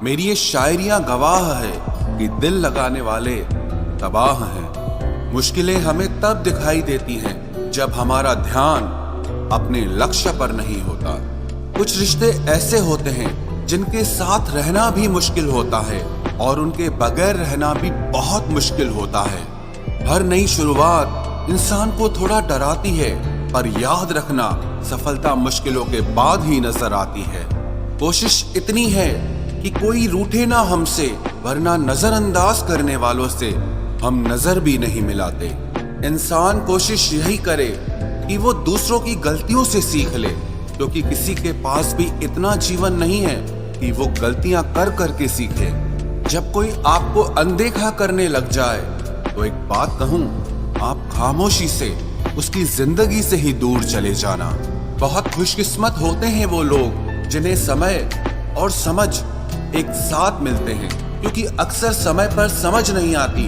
मेरी ये शायरियां गवाह है कि दिल लगाने वाले तबाह हैं। मुश्किलें हमें तब दिखाई देती हैं जब हमारा ध्यान अपने लक्ष्य पर नहीं होता। कुछ रिश्ते ऐसे होते हैं जिनके साथ रहना भी मुश्किल होता है और उनके बगैर रहना भी बहुत मुश्किल होता है। हर नई शुरुआत इंसान को थोड़ा डराती है, पर याद रखना सफलता मुश्किलों के बाद ही नजर आती है। कोशिश इतनी है कि कोई रूठे ना हमसे, वरना नजरअंदाज करने वालों से हम नजर भी नहीं मिलाते। इंसान कोशिश यही करे कि वो दूसरों की गलतियों से सीख ले, क्योंकि किसी के पास भी इतना जीवन नहीं है कि वो गलतियां कर करके सीखे। जब कोई आपको अनदेखा करने लग जाए तो एक बात कहूं, आप खामोशी से उसकी जिंदगी से ही दूर चले जाना। बहुत खुशकिस्मत होते हैं वो लोग जिन्हें समय और समझ एक साथ मिलते हैं, क्योंकि अक्सर समय पर समझ नहीं आती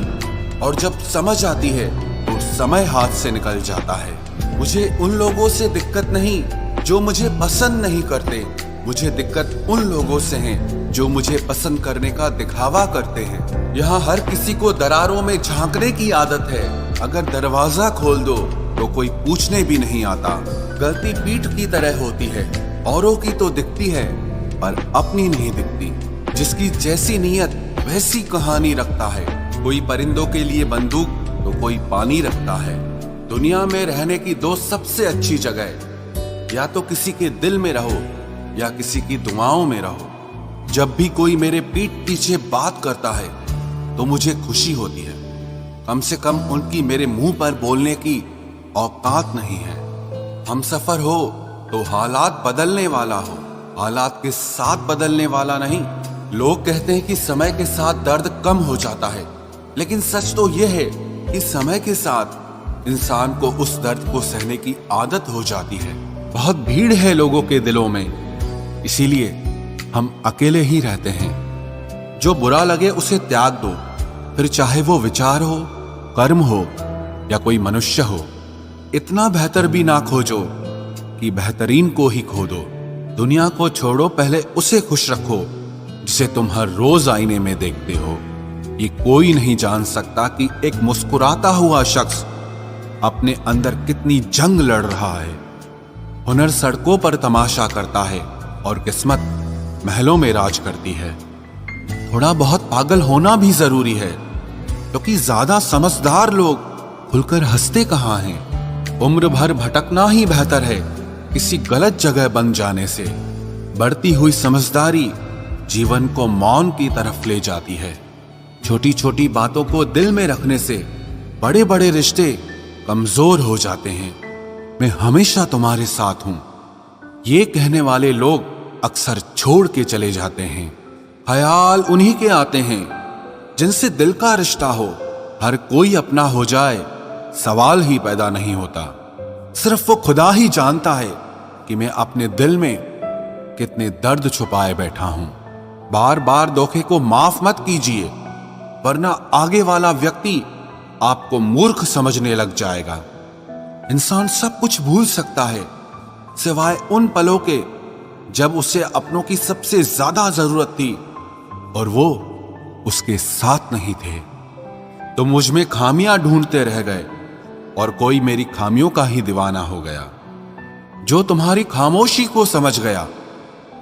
और जब समझ आती है तो समय हाथ से निकल जाता है। मुझे उन लोगों से दिक्कत नहीं जो मुझे पसंद नहीं करते, मुझे दिक्कत उन लोगों से है जो मुझे पसंद करने का दिखावा करते हैं। यहाँ हर किसी को दरारों में झांकने की आदत है, अगर दरवाजा खोल दो तो कोई पूछने भी नहीं आता। गलती पीठ की तरह होती है, औरों की तो दिखती है पर अपनी नहीं दिखती। जिसकी जैसी नीयत वैसी कहानी रखता है। कोई परिंदों के लिए बंदूक तो कोई पानी रखता है। दुनिया में रहने की दो सबसे अच्छी जगह, या तो किसी के दिल में रहो या किसी की दुआओं में रहो। जब भी कोई मेरे पीठ पीछे बात करता है तो मुझे खुशी होती है, कम से कम उनकी मेरे मुंह पर बोलने की औकात नहीं है। हमसफर हो तो हालात बदलने वाला हो, हालात के साथ बदलने वाला नहीं। लोग कहते हैं कि समय के साथ दर्द कम हो जाता है, लेकिन सच तो यह है कि समय के साथ इंसान को उस दर्द को सहने की आदत हो जाती है। बहुत भीड़ है लोगों के दिलों में, इसीलिए हम अकेले ही रहते हैं। जो बुरा लगे उसे त्याग दो, फिर चाहे वो विचार हो, कर्म हो या कोई मनुष्य हो। इतना बेहतर भी ना खोजो कि बेहतरीन को ही खो दो। दुनिया को छोड़ो, पहले उसे खुश रखो जिसे तुम हर रोज आईने में देखते हो। ये कोई नहीं जान सकता कि एक मुस्कुराता हुआ शख्स अपने अंदर कितनी जंग लड़ रहा है। हुनर सड़कों पर तमाशा करता है और किस्मत महलों में राज करती है। थोड़ा बहुत पागल होना भी जरूरी है, क्योंकि ज्यादा समझदार लोग खुलकर हंसते कहाँ हैं। उम्र भर भटकना ही बेहतर है किसी गलत जगह बन जाने से। बढ़ती हुई समझदारी जीवन को मौन की तरफ ले जाती है। छोटी छोटी बातों को दिल में रखने से बड़े बड़े रिश्ते कमजोर हो जाते हैं। मैं हमेशा तुम्हारे साथ हूं, ये कहने वाले लोग अक्सर छोड़ के चले जाते हैं। ख्याल उन्हीं के आते हैं जिनसे दिल का रिश्ता हो। हर कोई अपना हो जाए सवाल ही पैदा नहीं होता। सिर्फ वो खुदा ही जानता है कि मैं अपने दिल में कितने दर्द छुपाए बैठा हूं। बार बार धोखे को माफ मत कीजिए, वरना आगे वाला व्यक्ति आपको मूर्ख समझने लग जाएगा। इंसान सब कुछ भूल सकता है सिवाय उन पलों के जब उसे अपनों की सबसे ज्यादा जरूरत थी और वो उसके साथ नहीं थे। तो मुझ में खामियां ढूंढते रह गए और कोई मेरी खामियों का ही दीवाना हो गया। जो तुम्हारी खामोशी को समझ गया,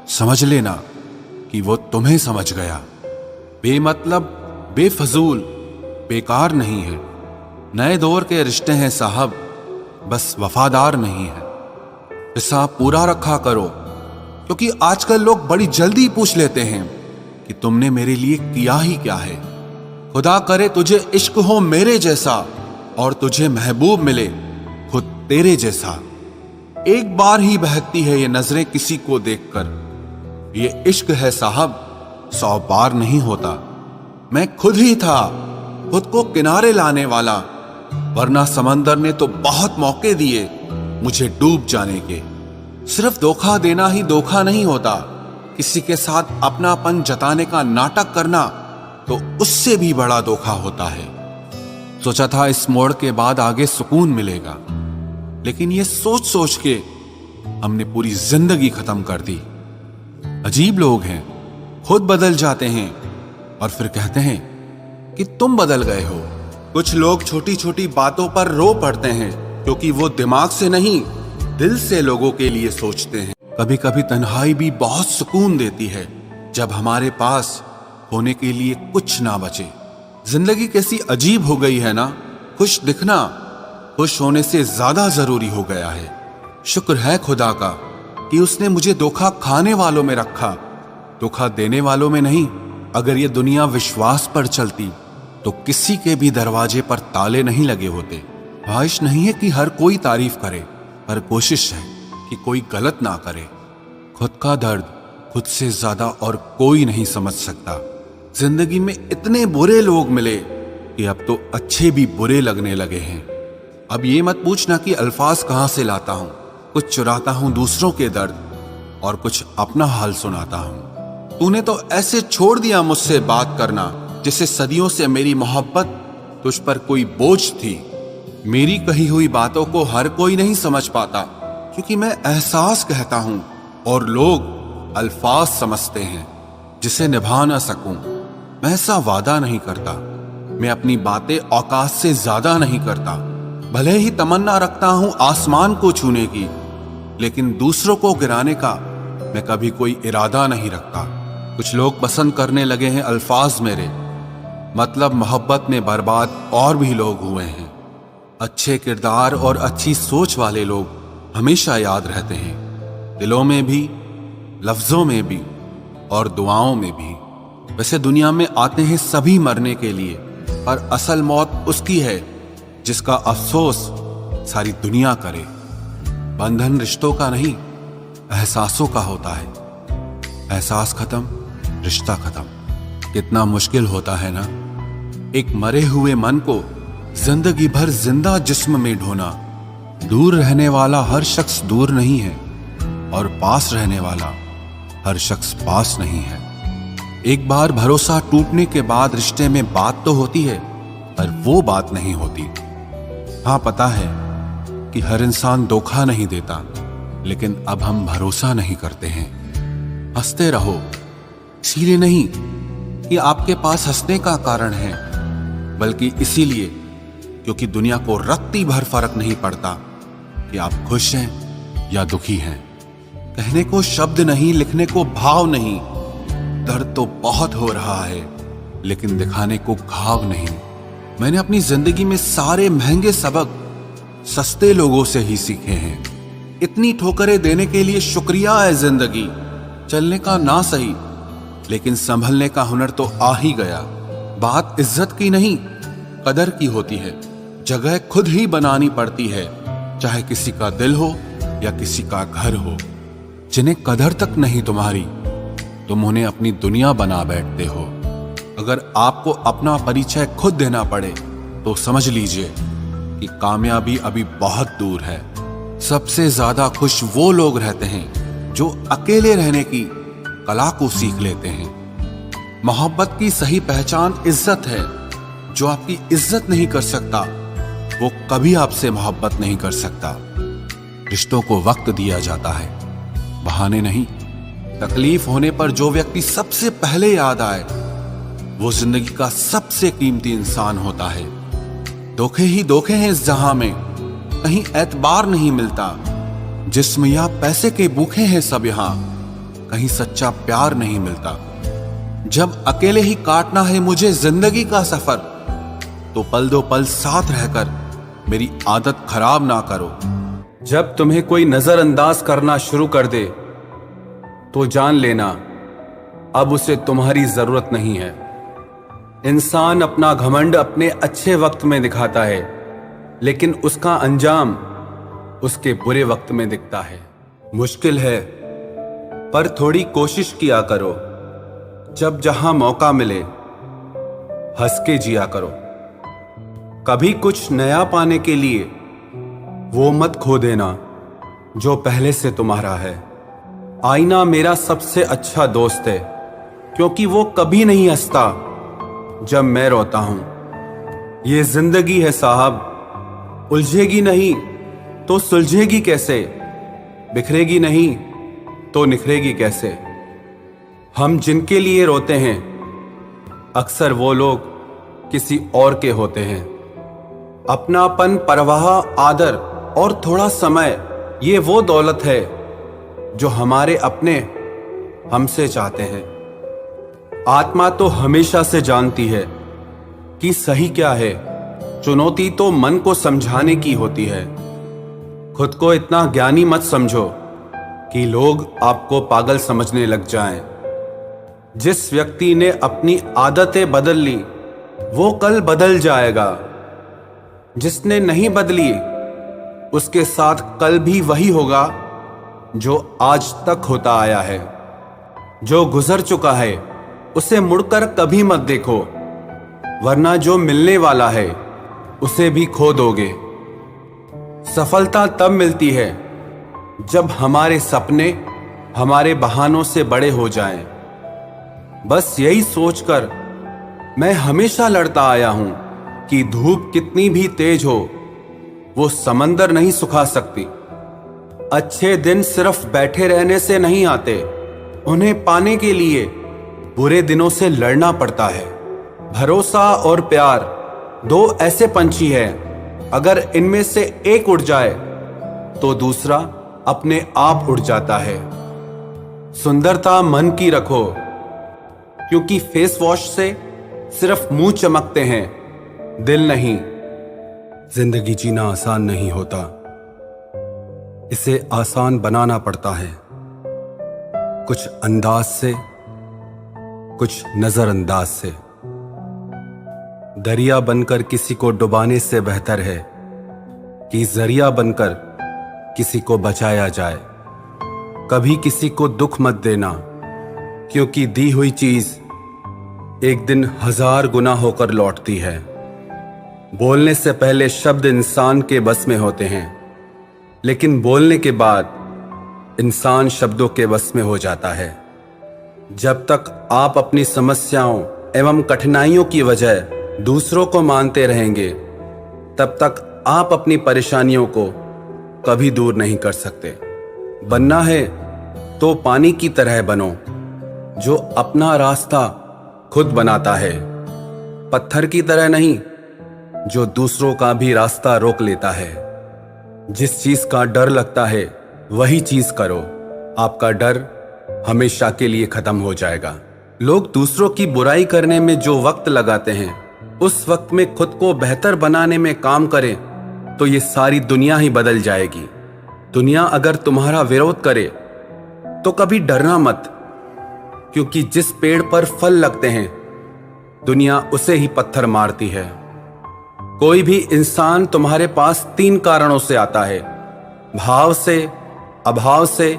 समझ लेना कि वो तुम्हें समझ गया। बेमतलब, बेफजूल, बेकार नहीं है। नए दौर के रिश्ते हैं साहब, बस वफादार नहीं है। हिसाब पूरा रखा करो, क्योंकि आजकल लोग बड़ी जल्दी पूछ लेते हैं कि तुमने मेरे लिए किया ही क्या है। खुदा करे तुझे इश्क हो मेरे जैसा और तुझे महबूब मिले खुद तेरे जैसा। एक बार ही बहकती है ये नजरें किसी को देखकर। ये इश्क है साहब, 100 बार नहीं होता। मैं खुद ही था खुद को किनारे लाने वाला, वरना समंदर ने तो बहुत मौके दिए मुझे डूब जाने के। सिर्फ धोखा देना ही धोखा नहीं होता, किसी के साथ अपनापन जताने का नाटक करना तो उससे भी बड़ा धोखा होता है। सोचा था इस मोड़ के बाद आगे सुकून मिलेगा, लेकिन ये सोच सोच के हमने पूरी जिंदगी खत्म कर दी। अजीब लोग हैं, खुद बदल जाते हैं और फिर कहते हैं कि तुम बदल गए हो। कुछ लोग छोटी छोटी बातों पर रो पड़ते हैं क्योंकि वो दिमाग से नहीं, दिल से लोगों के लिए सोचते हैं। कभी कभी तन्हाई भी बहुत सुकून देती है, जब हमारे पास होने के लिए कुछ ना बचे। जिंदगी कैसी अजीब हो गई है ना। खुश दिखना खुश होने से ज्यादा जरूरी हो गया है। शुक्र है खुदा का कि उसने मुझे धोखा खाने वालों में रखा, धोखा देने वालों में नहीं। अगर ये दुनिया विश्वास पर चलती तो किसी के भी दरवाजे पर ताले नहीं लगे होते। ख्वाहिश नहीं है कि हर कोई तारीफ करे, पर कोशिश है कि कोई गलत ना करे। खुद का दर्द खुद से ज्यादा और कोई नहीं समझ सकता। जिंदगी में इतने बुरे लोग मिले कि अब तो अच्छे भी बुरे लगने लगे हैं। अब ये मत पूछना कि अल्फाज कहां से लाता हूं। कुछ चुराता हूं दूसरों के दर्द और कुछ अपना हाल सुनाता हूं। तूने तो ऐसे छोड़ दिया मुझसे बात करना जिससे सदियों से मेरी मोहब्बत तुझ पर कोई बोझ थी। मेरी कही हुई बातों को हर कोई नहीं समझ पाता, क्योंकि मैं एहसास कहता हूं और लोग अल्फाज समझते हैं जिसे निभा ना सकूं। मैं ऐसा वादा नहीं करता। मैं अपनी बातें औकात से ज्यादा नहीं करता। भले ही तमन्ना रखता हूं आसमान को छूने की, लेकिन दूसरों को गिराने का मैं कभी कोई इरादा नहीं रखता। कुछ लोग पसंद करने लगे हैं अल्फाज मेरे, मतलब मोहब्बत में बर्बाद और भी लोग हुए हैं। अच्छे किरदार और अच्छी सोच वाले लोग हमेशा याद रहते हैं, दिलों में भी, लफ्जों में भी और दुआओं में भी। वैसे दुनिया में आते हैं सभी मरने के लिए, पर असल मौत उसकी है जिसका अफसोस सारी दुनिया करे। बंधन रिश्तों का नहीं, एहसासों का होता है। एहसास खत्म, रिश्ता खत्म। कितना मुश्किल होता है ना, एक मरे हुए मन को जिंदगी भर जिंदा जिस्म में ढोना। दूर रहने वाला हर शख्स दूर नहीं है और पास रहने वाला हर शख्स पास नहीं है। एक बार भरोसा टूटने के बाद रिश्ते में बात तो होती है, पर वो बात नहीं होती। हाँ, पता है कि हर इंसान धोखा नहीं देता, लेकिन अब हम भरोसा नहीं करते हैं। हंसते रहो, इसीलिए नहीं कि आपके पास हंसने का कारण है, बल्कि इसीलिए क्योंकि दुनिया को रत्ती भर फर्क नहीं पड़ता कि आप खुश हैं या दुखी हैं। कहने को शब्द नहीं, लिखने को भाव नहीं। दर्द तो बहुत हो रहा है, लेकिन दिखाने को घाव नहीं। मैंने अपनी जिंदगी में सारे महंगे सबक सस्ते लोगों से ही सीखे हैं। इतनी ठोकरें देने के लिए शुक्रिया है जिंदगी। चलने का ना सही, लेकिन संभलने का हुनर तो आ ही गया। बात इज्जत की नहीं, कदर की होती है। जगह खुद ही बनानी पड़ती है, चाहे किसी का दिल हो या किसी का घर हो। जिन्हें कदर तक नहीं तुम्हारी, तुम उन्हें अपनी दुनिया बना बैठते हो। अगर आपको अपना परिचय खुद देना पड़े तो समझ लीजिए कि कामयाबी अभी बहुत दूर है। सबसे ज्यादा खुश वो लोग रहते हैं जो अकेले रहने की कला को सीख लेते हैं। मोहब्बत की सही पहचान इज्जत है। जो आपकी इज्जत नहीं कर सकता, वो कभी आपसे मोहब्बत नहीं कर सकता। रिश्तों को वक्त दिया जाता है, बहाने नहीं। तकलीफ होने पर जो व्यक्ति सबसे पहले याद आए, वो जिंदगी का सबसे कीमती इंसान होता है। धोखे ही धोखे हैं इस जहां में, कहीं एतबार नहीं मिलता। जिस्म या पैसे के भूखे हैं सब यहां, कहीं सच्चा प्यार नहीं मिलता। जब अकेले ही काटना है मुझे जिंदगी का सफर, तो पल दो पल साथ रहकर मेरी आदत खराब ना करो। जब तुम्हें कोई नजरअंदाज करना शुरू कर दे, तो जान लेना अब उसे तुम्हारी जरूरत नहीं है। इंसान अपना घमंड अपने अच्छे वक्त में दिखाता है, लेकिन उसका अंजाम उसके बुरे वक्त में दिखता है। मुश्किल है, पर थोड़ी कोशिश किया करो। जब जहां मौका मिले, हंस के जिया करो। कभी कुछ नया पाने के लिए वो मत खो देना जो पहले से तुम्हारा है। आईना मेरा सबसे अच्छा दोस्त है, क्योंकि वो कभी नहीं हंसता जब मैं रोता हूं। ये जिंदगी है साहब, उलझेगी नहीं तो सुलझेगी कैसे, बिखरेगी नहीं तो निखरेगी कैसे। हम जिनके लिए रोते हैं अक्सर वो लोग किसी और के होते हैं। अपनापन, परवाह, आदर और थोड़ा समय, ये वो दौलत है जो हमारे अपने हमसे चाहते हैं। आत्मा तो हमेशा से जानती है कि सही क्या है, चुनौती तो मन को समझाने की होती है। खुद को इतना ज्ञानी मत समझो कि लोग आपको पागल समझने लग जाएं। जिस व्यक्ति ने अपनी आदतें बदल ली वो कल बदल जाएगा। जिसने नहीं बदली उसके साथ कल भी वही होगा जो आज तक होता आया है। जो गुजर चुका है उसे मुड़कर कभी मत देखो, वरना जो मिलने वाला है उसे भी खो दोगे। सफलता तब मिलती है जब हमारे सपने हमारे बहानों से बड़े हो जाएं। बस यही सोचकर मैं हमेशा लड़ता आया हूं कि धूप कितनी भी तेज हो वो समंदर नहीं सुखा सकती। अच्छे दिन सिर्फ बैठे रहने से नहीं आते, उन्हें पाने के लिए बुरे दिनों से लड़ना पड़ता है। भरोसा और प्यार दो ऐसे पंछी हैं, अगर इनमें से एक उड़ जाए तो दूसरा अपने आप उड़ जाता है। सुंदरता मन की रखो, क्योंकि फेस वॉश से सिर्फ मुंह चमकते हैं, दिल नहीं। जिंदगी जीना आसान नहीं होता, इसे आसान बनाना पड़ता है। कुछ अंदाज से, कुछ नजरअंदाज से। दरिया बनकर किसी को डुबाने से बेहतर है कि जरिया बनकर किसी को बचाया जाए। कभी किसी को दुख मत देना, क्योंकि दी हुई चीज एक दिन 1000 गुना होकर लौटती है। बोलने से पहले शब्द इंसान के बस में होते हैं, लेकिन बोलने के बाद इंसान शब्दों के बस में हो जाता है। जब तक आप अपनी समस्याओं एवं कठिनाइयों की वजह दूसरों को मानते रहेंगे, तब तक आप अपनी परेशानियों को कभी दूर नहीं कर सकते। बनना है तो पानी की तरह बनो, जो अपना रास्ता खुद बनाता है। पत्थर की तरह नहीं, जो दूसरों का भी रास्ता रोक लेता है। जिस चीज का डर लगता है वही चीज करो, आपका डर हमेशा के लिए खत्म हो जाएगा। लोग दूसरों की बुराई करने में जो वक्त लगाते हैं, उस वक्त में खुद को बेहतर बनाने में काम करें तो ये सारी दुनिया ही बदल जाएगी। दुनिया अगर तुम्हारा विरोध करे तो कभी डरना मत, क्योंकि जिस पेड़ पर फल लगते हैं दुनिया उसे ही पत्थर मारती है। कोई भी इंसान तुम्हारे पास 3 कारणों से आता है, भाव से, अभाव से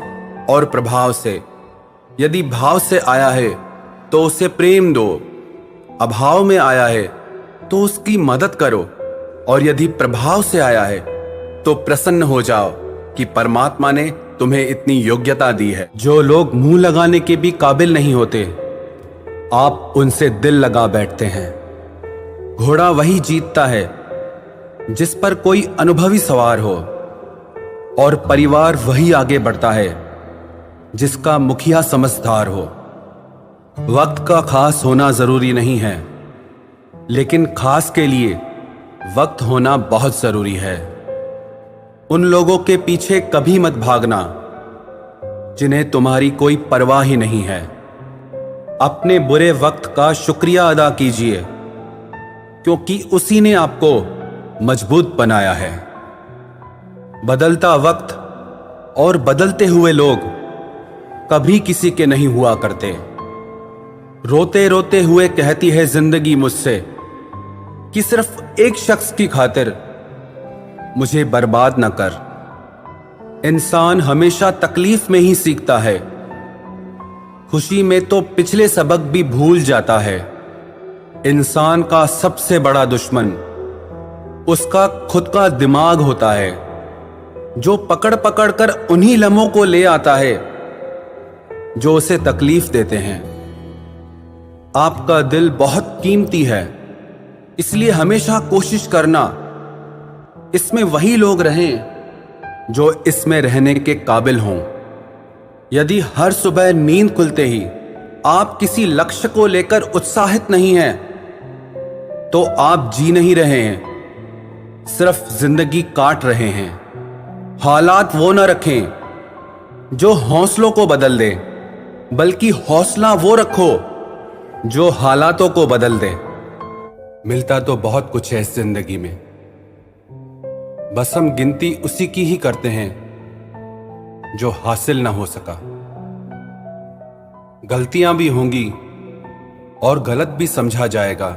और प्रभाव से। यदि भाव से आया है तो उसे प्रेम दो, अभाव में आया है तो उसकी मदद करो, और यदि प्रभाव से आया है तो प्रसन्न हो जाओ कि परमात्मा ने तुम्हें इतनी योग्यता दी है। जो लोग मुंह लगाने के भी काबिल नहीं होते, आप उनसे दिल लगा बैठते हैं। घोड़ा वही जीतता है जिस पर कोई अनुभवी सवार हो, और परिवार वही आगे बढ़ता है जिसका मुखिया समझदार हो। वक्त का खास होना जरूरी नहीं है, लेकिन खास के लिए वक्त होना बहुत जरूरी है। उन लोगों के पीछे कभी मत भागना जिन्हें तुम्हारी कोई परवाह ही नहीं है। अपने बुरे वक्त का शुक्रिया अदा कीजिए, क्योंकि उसी ने आपको मजबूत बनाया है। बदलता वक्त और बदलते हुए लोग कभी किसी के नहीं हुआ करते। रोते रोते हुए कहती है जिंदगी मुझसे कि सिर्फ एक शख्स की खातिर मुझे बर्बाद न कर। इंसान हमेशा तकलीफ में ही सीखता है, खुशी में तो पिछले सबक भी भूल जाता है। इंसान का सबसे बड़ा दुश्मन उसका खुद का दिमाग होता है, जो पकड़ पकड़ कर उन्हीं लम्हों को ले आता है जो उसे तकलीफ देते हैं। आपका दिल बहुत कीमती है, इसलिए हमेशा कोशिश करना इसमें वही लोग रहें जो इसमें रहने के काबिल हों। यदि हर सुबह नींद खुलते ही आप किसी लक्ष्य को लेकर उत्साहित नहीं हैं, तो आप जी नहीं रहे हैं, सिर्फ जिंदगी काट रहे हैं। हालात वो न रखें जो हौसलों को बदल दे, बल्कि हौसला वो रखो जो हालातों को बदल दे। मिलता तो बहुत कुछ है इस जिंदगी में, बस हम गिनती उसी की ही करते हैं जो हासिल ना हो सका। गलतियां भी होंगी और गलत भी समझा जाएगा।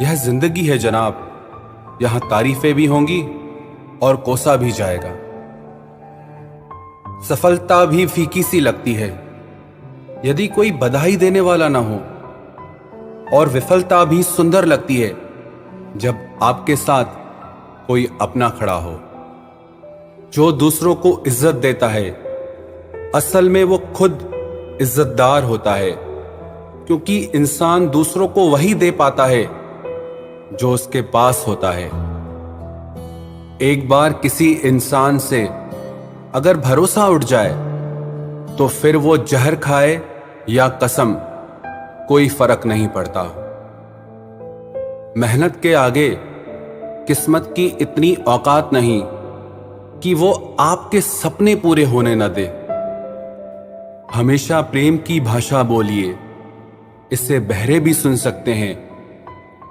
यह जिंदगी है जनाब, यहां तारीफें भी होंगी और कोसा भी जाएगा। सफलता भी फीकी सी लगती है यदि कोई बधाई देने वाला ना हो, और विफलता भी सुंदर लगती है जब आपके साथ कोई अपना खड़ा हो। जो दूसरों को इज्जत देता है, असल में वो खुद इज्जतदार होता है, क्योंकि इंसान दूसरों को वही दे पाता है जो उसके पास होता है। एक बार किसी इंसान से अगर भरोसा उठ जाए तो फिर वो जहर खाए या कसम, कोई फर्क नहीं पड़ता। मेहनत के आगे किस्मत की इतनी औकात नहीं कि वो आपके सपने पूरे होने न दे। हमेशा प्रेम की भाषा बोलिए, इसे बहरे भी सुन सकते हैं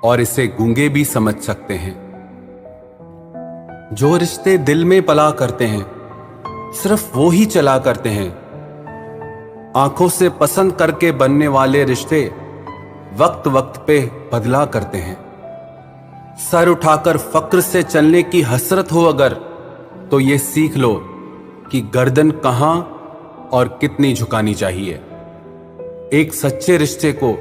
और इसे गूंगे भी समझ सकते हैं। जो रिश्ते दिल में पला करते हैं, सिर्फ वो ही चला करते हैं। आंखों से पसंद करके बनने वाले रिश्ते वक्त वक्त पे बदला करते हैं। सर उठाकर फक्र से चलने की हसरत हो अगर, तो ये सीख लो कि गर्दन कहां और कितनी झुकानी चाहिए। एक सच्चे रिश्ते को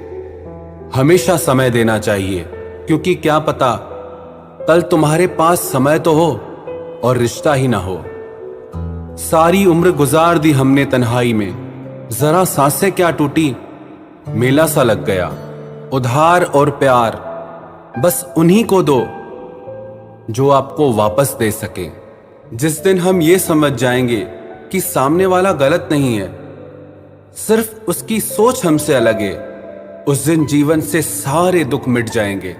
हमेशा समय देना चाहिए, क्योंकि क्या पता कल तुम्हारे पास समय तो हो और रिश्ता ही ना हो। सारी उम्र गुजार दी हमने तन्हाई में, जरा सांसें क्या टूटी, मेला सा लग गया। उधार और प्यार बस उन्हीं को दो जो आपको वापस दे सके। जिस दिन हम ये समझ जाएंगे कि सामने वाला गलत नहीं है, सिर्फ उसकी सोच हमसे अलग है, उस दिन जीवन से सारे दुख मिट जाएंगे।